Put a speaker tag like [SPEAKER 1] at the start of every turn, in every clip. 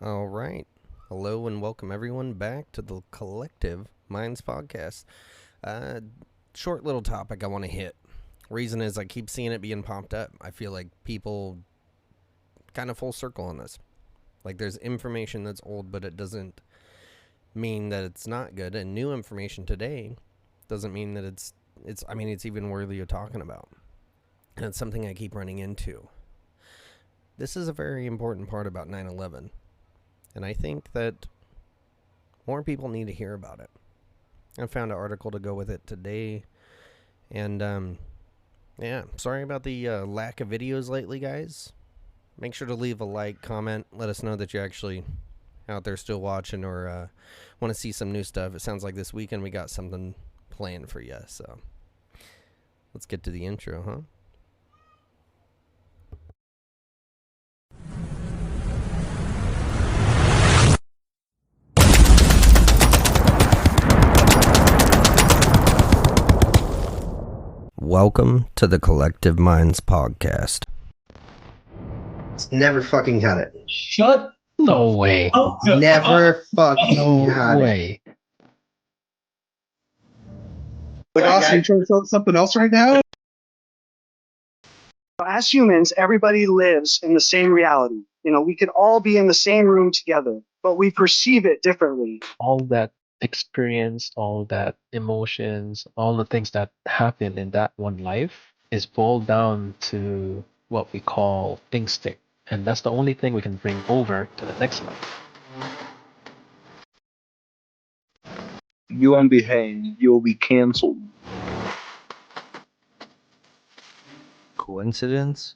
[SPEAKER 1] All right. Hello and welcome everyone back to the Collective Minds podcast. Uh, Short little topic I want to hit. Reason is I keep seeing it being popped up. I feel like people kind of full circle on this. Like there's information that's old, but it doesn't mean that it's not good. And new information today doesn't mean that it's even worthy of talking about. And it's something I keep running into. This is a very important part about 9/11. And I think that more people need to hear about it. I found an article to go with it today. And, sorry about the lack of videos lately, guys. Make sure to leave a like, comment. Let us know that you're actually out there still watching or want to see some new stuff. It sounds like this weekend we got something planned for you. So let's get to the intro, huh? Welcome to the Collective Minds podcast.
[SPEAKER 2] Never fucking cut it.
[SPEAKER 3] Shut. No way.
[SPEAKER 2] Never fucking
[SPEAKER 3] No
[SPEAKER 2] cut it.
[SPEAKER 3] way.
[SPEAKER 4] Like, Austin, you trying to tell something else right now?
[SPEAKER 5] As humans, everybody lives in the same reality. We could all be in the same room together, but we perceive it differently.
[SPEAKER 3] All that experience, all that emotions, all the things that happen in that one life is boiled down to what we call instinct. And that's the only thing we can bring over to the next life.
[SPEAKER 4] You won't behave. You'll be canceled.
[SPEAKER 6] Coincidence?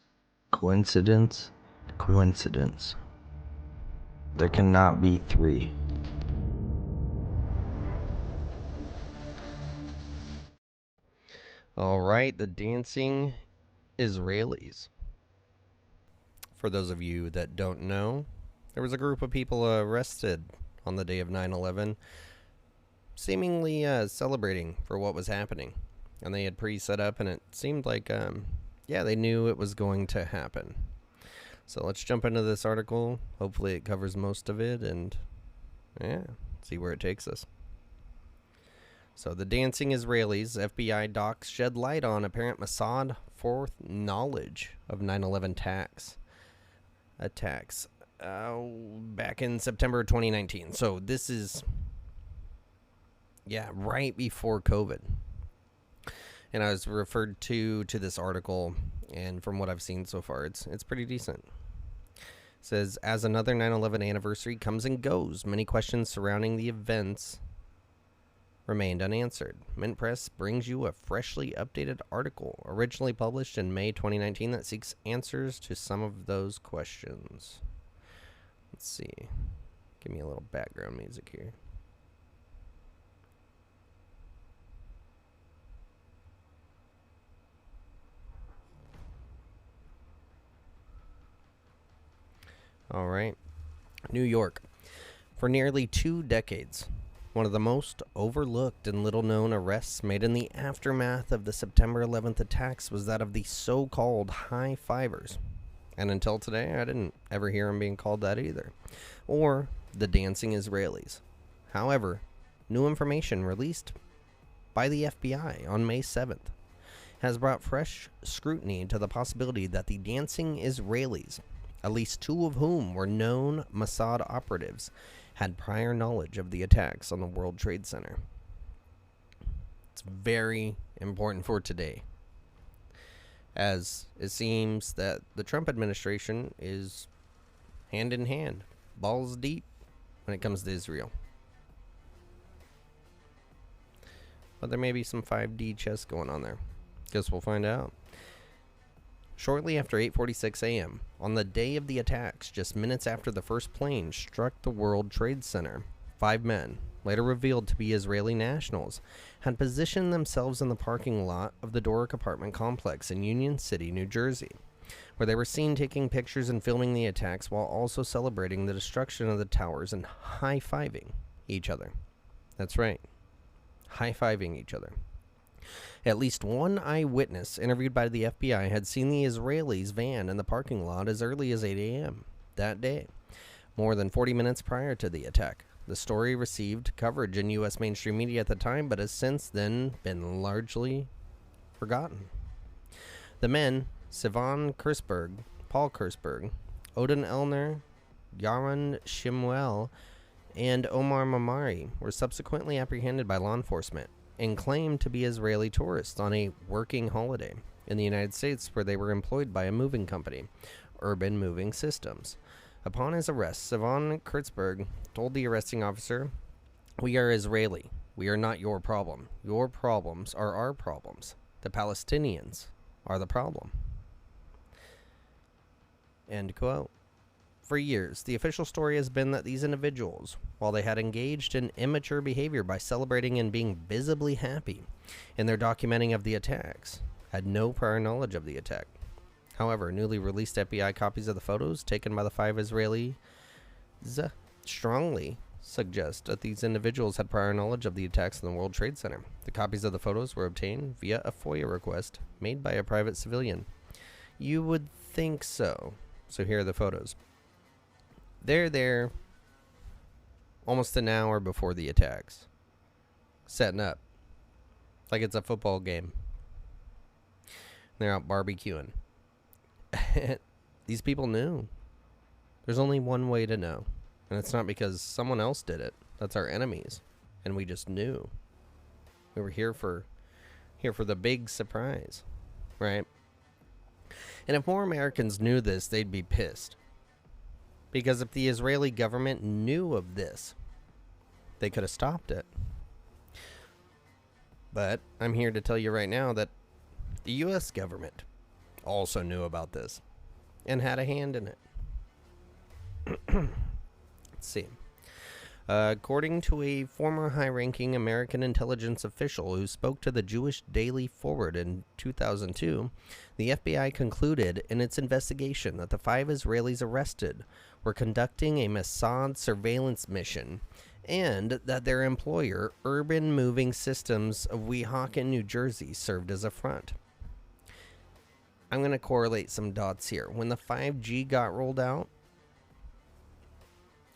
[SPEAKER 6] Coincidence? Coincidence. There cannot be three.
[SPEAKER 1] All right, the dancing Israelis. For those of you that don't know, there was a group of people arrested on the day of 9/11, seemingly celebrating for what was happening. And they had pre-set up, and it seemed like, they knew it was going to happen. So let's jump into this article. Hopefully it covers most of it, and see where it takes us. So the dancing Israelis, FBI docs shed light on apparent Mossad foreknowledge of 9/11 attacks back in September 2019. So this is, right before COVID. And I was referred to this article, and from what I've seen so far, it's pretty decent. It says, as another 9/11 anniversary comes and goes, many questions surrounding the events remained unanswered. Mint Press brings you a freshly updated article, originally published in May 2019, that seeks answers to some of those questions. Let's see. Give me a little background music here. All right. New York. For nearly 2 decades, one of the most overlooked and little-known arrests made in the aftermath of the September 11th attacks was that of the so-called high fivers. And until today, I didn't ever hear them being called that either. Or the dancing Israelis. However, new information released by the FBI on May 7th has brought fresh scrutiny to the possibility that the dancing Israelis, at least 2 of whom were known Mossad operatives, had prior knowledge of the attacks on the World Trade Center. It's very important for today, as it seems that the Trump administration is hand in hand, balls deep, when it comes to Israel. But there may be some 5D chess going on there. Guess we'll find out. Shortly after 8:46 a.m., on the day of the attacks, just minutes after the first plane struck the World Trade Center, 5 men, later revealed to be Israeli nationals, had positioned themselves in the parking lot of the Doric apartment complex in Union City, New Jersey, where they were seen taking pictures and filming the attacks while also celebrating the destruction of the towers and high-fiving each other. That's right, high-fiving each other. At least one eyewitness interviewed by the FBI had seen the Israelis' van in the parking lot as early as 8 a.m. that day. more than 40 minutes prior to the attack. The story received coverage in U.S. mainstream media at the time, but has since then been largely forgotten. The men, Sivan Kursberg, Paul Kursberg, Odin Elner, Yaron Shimuel, and Omar Mamari, were subsequently apprehended by law enforcement and claimed to be Israeli tourists on a working holiday in the United States, where they were employed by a moving company, Urban Moving Systems. Upon his arrest, Sivan Kursberg told the arresting officer, "We are Israeli. We are not your problem. Your problems are our problems. The Palestinians are the problem." End quote. For years, the official story has been that these individuals, while they had engaged in immature behavior by celebrating and being visibly happy in their documenting of the attacks, had no prior knowledge of the attack. However, newly released FBI copies of the photos taken by the 5 Israelis strongly suggest that these individuals had prior knowledge of the attacks in the World Trade Center. The copies of the photos were obtained via a FOIA request made by a private civilian. You would think so. So here are the photos. They're there almost an hour before the attacks, setting up like it's a football game. They're out barbecuing. These people knew. There's only one way to know, and it's not because someone else did it. That's our enemies, and we just knew. We were here for the big surprise, right? And if more Americans knew this, they'd be pissed. Because if the Israeli government knew of this, they could have stopped it. But I'm here to tell you right now that the U.S. government also knew about this and had a hand in it. Let's see. According to a former high-ranking American intelligence official who spoke to the Jewish Daily Forward in 2002, the FBI concluded in its investigation that the 5 Israelis arrested were conducting a Mossad surveillance mission, and that their employer, Urban Moving Systems of Weehawken, New Jersey, served as a front. I'm going to correlate some dots here. When the 5G got rolled out,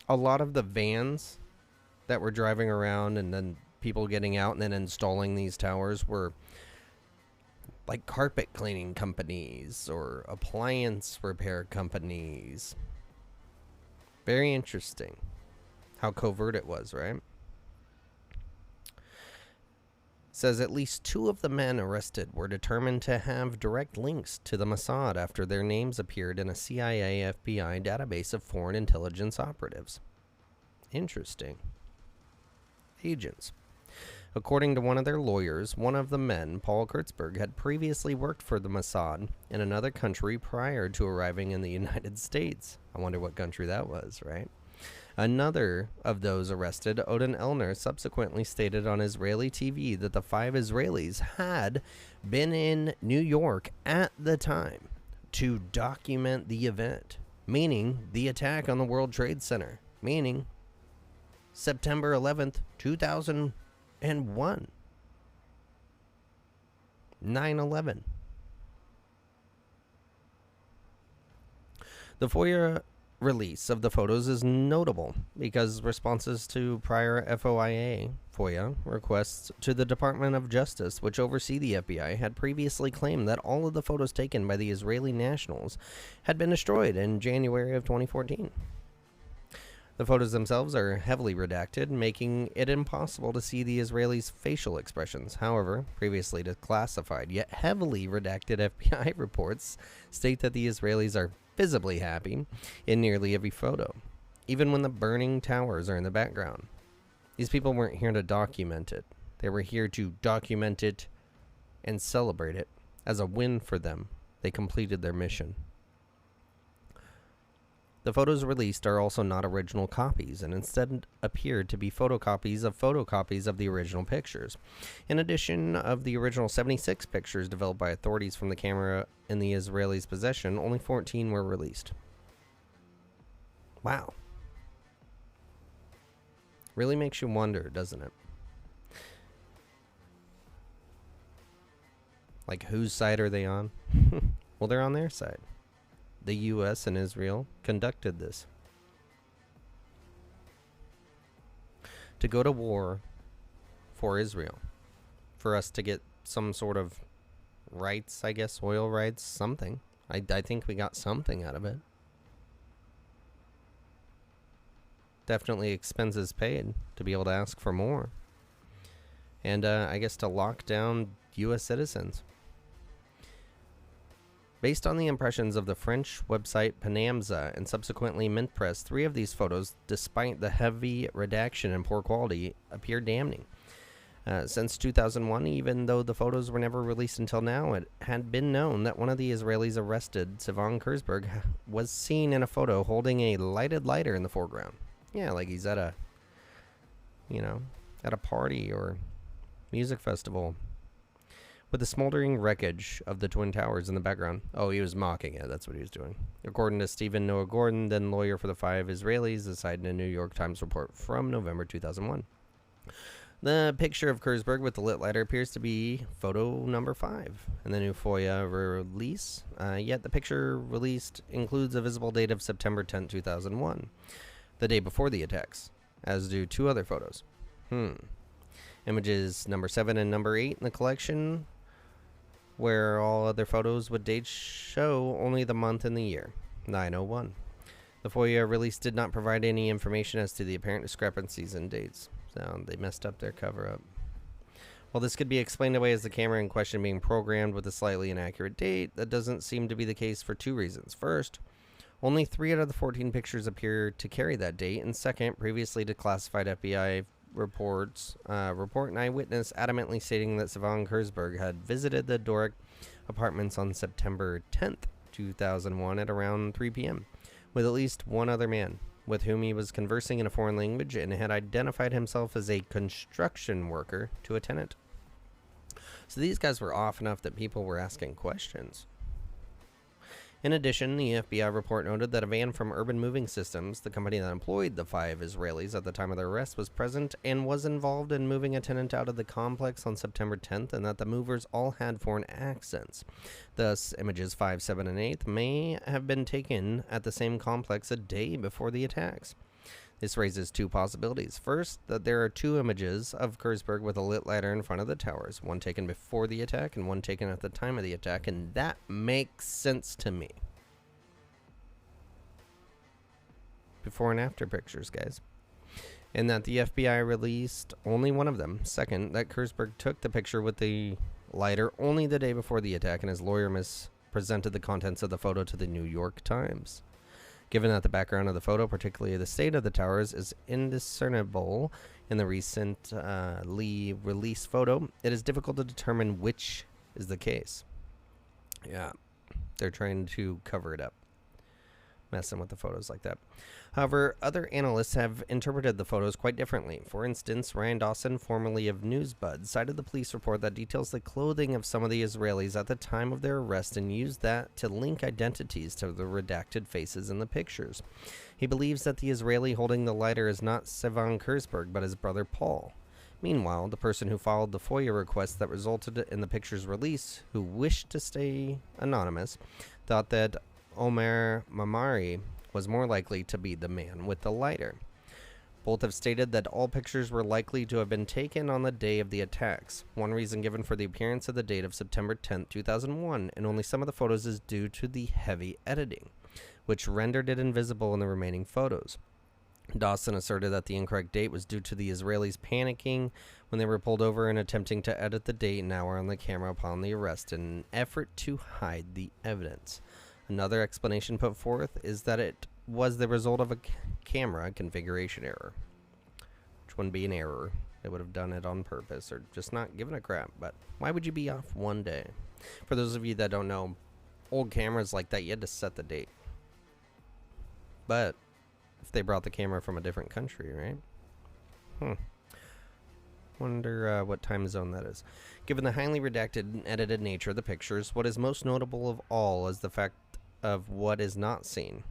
[SPEAKER 1] a lot of the vans that were driving around and then people getting out and then installing these towers were like carpet cleaning companies or appliance repair companies. Very interesting how covert it was, right? Says at least 2 of the men arrested were determined to have direct links to the Mossad after their names appeared in a CIA FBI database of foreign intelligence operatives. Interesting. Agents. According to one of their lawyers, one of the men, Paul Kurtzberg, had previously worked for the Mossad in another country prior to arriving in the United States. I wonder what country that was, right? Another of those arrested, Odin Elner, subsequently stated on Israeli TV that the 5 Israelis had been in New York at the time to document the event, meaning the attack on the World Trade Center, meaning September 11th, 2001. 9/11. The FOIA release of the photos is notable because responses to prior FOIA requests to the Department of Justice, which oversee the FBI, had previously claimed that all of the photos taken by the Israeli nationals had been destroyed in January of 2014. The photos themselves are heavily redacted, making it impossible to see the Israelis' facial expressions. However, previously declassified yet heavily redacted FBI reports state that the Israelis are visibly happy in nearly every photo, even when the burning towers are in the background. These people weren't here to document it. They were here to document it and celebrate it as a win for them. They completed their mission. The photos released are also not original copies and instead appeared to be photocopies of the original pictures. In addition of the original 76 pictures developed by authorities from the camera in the Israelis' possession, only 14 were released. Wow. Really makes you wonder, doesn't it? Like, whose side are they on? Well, they're on their side. The U.S. and Israel conducted this. to go to war for Israel, for us to get some sort of rights, I guess, oil rights, something. I think we got something out of it. Definitely expenses paid to be able to ask for more. And I guess to lock down U.S. citizens. Based on the impressions of the French website Panamza and subsequently Mint Press, 3 of these photos, despite the heavy redaction and poor quality, appear damning. Since 2001, even though the photos were never released until now, it had been known that one of the Israelis arrested, Sivan Kurzberg, was seen in a photo holding a lighted lighter in the foreground. Yeah, like he's at a, at a party or music festival, with the smoldering wreckage of the Twin Towers in the background. Oh, he was mocking it. That's what he was doing. According to Stephen Noah Gordon, then lawyer for the 5 Israelis, as cited in a New York Times report from November 2001. The picture of Kurzberg with the lit lighter appears to be photo number 5 in the new FOIA release, yet the picture released includes a visible date of September 10, 2001, the day before the attacks, as do 2 other photos. Images number 7 and number 8 in the collection, where all other photos with dates show only the month and the year, 901. The FOIA release did not provide any information as to the apparent discrepancies in dates. So they messed up their cover-up. While this could be explained away as the camera in question being programmed with a slightly inaccurate date, that doesn't seem to be the case for 2 reasons. First, only 3 out of the 14 pictures appear to carry that date, and second, previously declassified FBI report an eyewitness adamantly stating that Sivan Kurzberg had visited the Doric apartments on September 10th, 2001 at around 3 p.m. with at least one other man, with whom he was conversing in a foreign language and had identified himself as a construction worker to a tenant. So these guys were off enough that people were asking questions. In addition, the FBI report noted that a van from Urban Moving Systems, the company that employed the 5 Israelis at the time of their arrest, was present and was involved in moving a tenant out of the complex on September 10th, and that the movers all had foreign accents. Thus, images 5, 7, and 8 may have been taken at the same complex a day before the attacks. This raises 2 possibilities. First, that there are 2 images of Kurzberg with a lit lighter in front of the towers, one taken before the attack and one taken at the time of the attack, and that makes sense to me. Before and after pictures, guys. And that the FBI released only one of them. Second, that Kurzberg took the picture with the lighter only the day before the attack, and his lawyer mispresented the contents of the photo to the New York Times. Given that the background of the photo, particularly the state of the towers, is indiscernible in the recently released photo, it is difficult to determine which is the case. Yeah, they're trying to cover it up, messing with the photos like that. However, other analysts have interpreted the photos quite differently. For instance, Ryan Dawson, formerly of NewsBud, cited the police report that details the clothing of some of the Israelis at the time of their arrest and used that to link identities to the redacted faces in the pictures. He believes that the Israeli holding the lighter is not Sivan Kurzberg, but his brother Paul. Meanwhile, the person who filed the FOIA request that resulted in the picture's release, who wished to stay anonymous, thought that Omer Mamari was more likely to be the man with the lighter. Both have stated that all pictures were likely to have been taken on the day of the attacks. One reason given for the appearance of the date of September 10, 2001, and only some of the photos is due to the heavy editing, which rendered it invisible in the remaining photos. Dawson asserted that the incorrect date was due to the Israelis panicking when they were pulled over and attempting to edit the date and hour on the camera upon the arrest in an effort to hide the evidence. Another explanation put forth is that it was the result of a camera configuration error, which wouldn't be an error. They would have done it on purpose or just not given a crap. But why would you be off one day? For those of you that don't know, old cameras like that, you had to set the date. But if they brought the camera from a different country, right? Wonder what time zone that is. Given the highly redacted and edited nature of the pictures, what is most notable of all is the fact of what is not seen,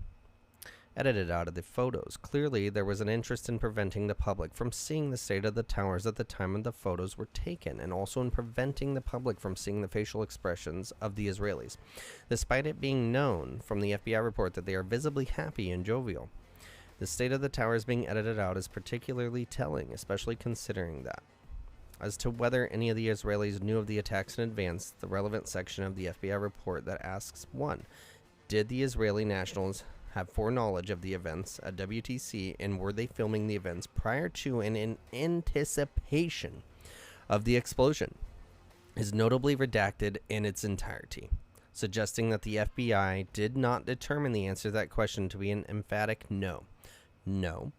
[SPEAKER 1] edited out of the photos. Clearly, there was an interest in preventing the public from seeing the state of the towers at the time of the photos were taken, and also in preventing the public from seeing the facial expressions of the Israelis, despite it being known from the FBI report that they are visibly happy and jovial. The state of the towers being edited out is particularly telling, especially considering that. As to whether any of the Israelis knew of the attacks in advance, the relevant section of the FBI report that asks 1. Did the Israeli nationals have foreknowledge of the events at WTC, and were they filming the events prior to and in anticipation of the explosion? Is notably redacted in its entirety, suggesting that the FBI did not determine the answer to that question to be an emphatic no. No.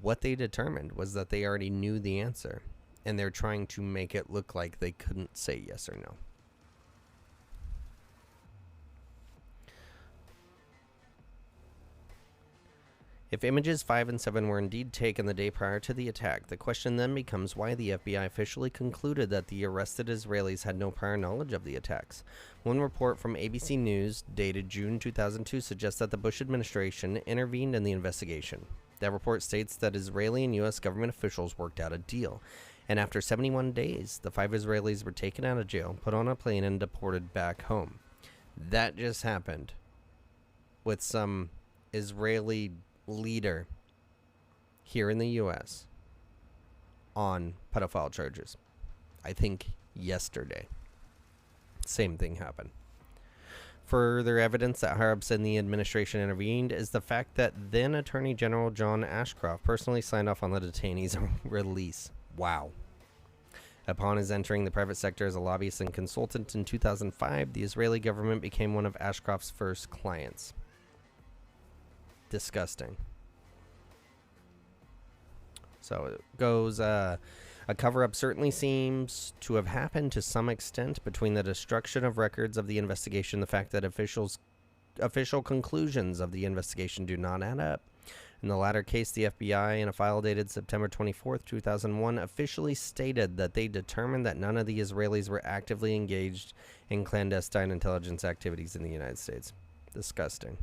[SPEAKER 1] What they determined was that they already knew the answer, and they're trying to make it look like they couldn't say yes or no. If images 5 and 7 were indeed taken the day prior to the attack, the question then becomes why the FBI officially concluded that the arrested Israelis had no prior knowledge of the attacks. One report from ABC News, dated June 2002, suggests that the Bush administration intervened in the investigation. That report states that Israeli and U.S. government officials worked out a deal, and after 71 days, the 5 Israelis were taken out of jail, put on a plane, and deported back home. That just happened with some Israeli leader here in the U.S. on pedophile charges. I think yesterday. Same thing happened. Further evidence that higher ups in the administration intervened is the fact that then Attorney General John Ashcroft personally signed off on the detainees' release. Wow. Upon his entering the private sector as a lobbyist and consultant in 2005, the Israeli government became one of Ashcroft's first clients. Disgusting. So it goes, a cover-up certainly seems to have happened to some extent between the destruction of records of the investigation, the fact that official conclusions of the investigation do not add up. In the latter case, the FBI, in a file dated September 24th, 2001, officially stated that they determined that none of the Israelis were actively engaged in clandestine intelligence activities in the United States. Disgusting.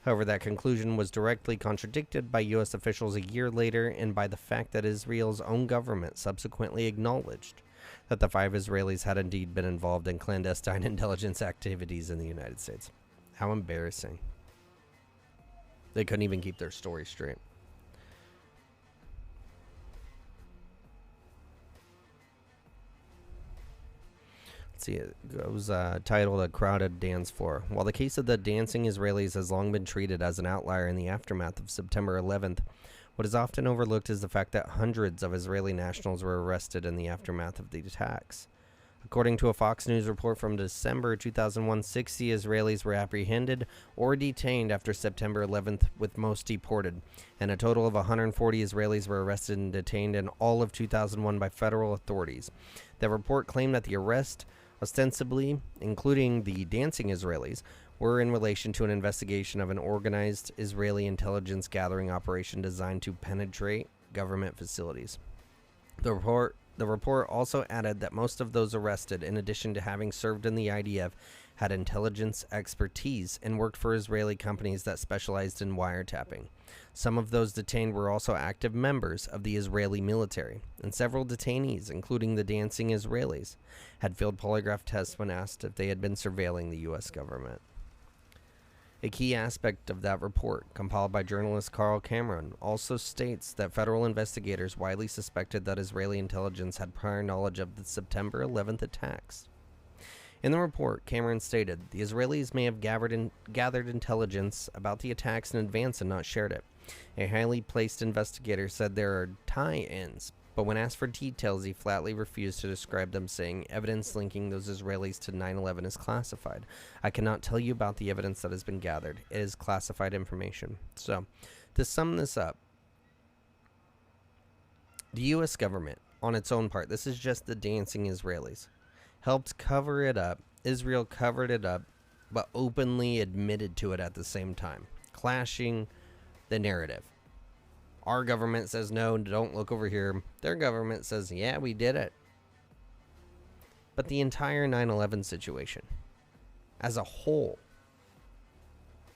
[SPEAKER 1] However, that conclusion was directly contradicted by U.S. officials a year later and by the fact that Israel's own government subsequently acknowledged that the 5 Israelis had indeed been involved in clandestine intelligence activities in the United States. How embarrassing. They couldn't even keep their story straight. See, it goes titled A Crowded Dance Floor. While the case of the dancing Israelis has long been treated as an outlier in the aftermath of September 11th, what is often overlooked is the fact that hundreds of Israeli nationals were arrested in the aftermath of the attacks. According to a Fox News report from December 2001, 60 Israelis were apprehended or detained after September 11th, with most deported, and a total of 140 Israelis were arrested and detained in all of 2001 by federal authorities. The report claimed that the arrest, ostensibly including the dancing Israelis, were in relation to an investigation of an organized Israeli intelligence gathering operation designed to penetrate government facilities. The report also added that most of those arrested, in addition to having served in the IDF, had intelligence expertise and worked for Israeli companies that specialized in wiretapping. Some of those detained were also active members of the Israeli military, and several detainees, including the dancing Israelis, had failed polygraph tests when asked if they had been surveilling the U.S. government. A key aspect of that report, compiled by journalist Carl Cameron, also states that federal investigators widely suspected that Israeli intelligence had prior knowledge of the September 11th attacks. In the report, Cameron stated, the Israelis may have gathered intelligence about the attacks in advance and not shared it. A highly placed investigator said there are tie-ins, but when asked for details, he flatly refused to describe them, saying evidence linking those Israelis to 9/11 is classified. I cannot tell you about the evidence that has been gathered. It is classified information. So, to sum this up, the U.S. government, on its own part, this is just the dancing Israelis, helped cover it up. Israel covered it up, but openly admitted to it at the same time, clashing the narrative. Our government says, no, don't look over here. Their government says, yeah, we did it. But the entire 9/11 situation, as a whole,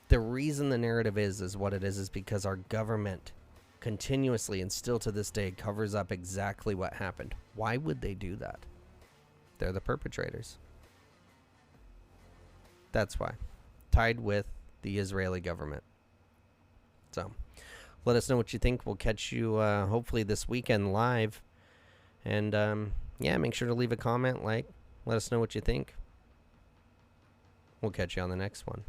[SPEAKER 1] the reason the narrative is what it is because our government continuously and still to this day covers up exactly what happened. Why would they do that? They're the perpetrators. That's why. Tied with the Israeli government. So, let us know what you think. We'll catch you hopefully this weekend live. And yeah, make sure to leave a comment, let us know what you think. We'll catch you on the next one.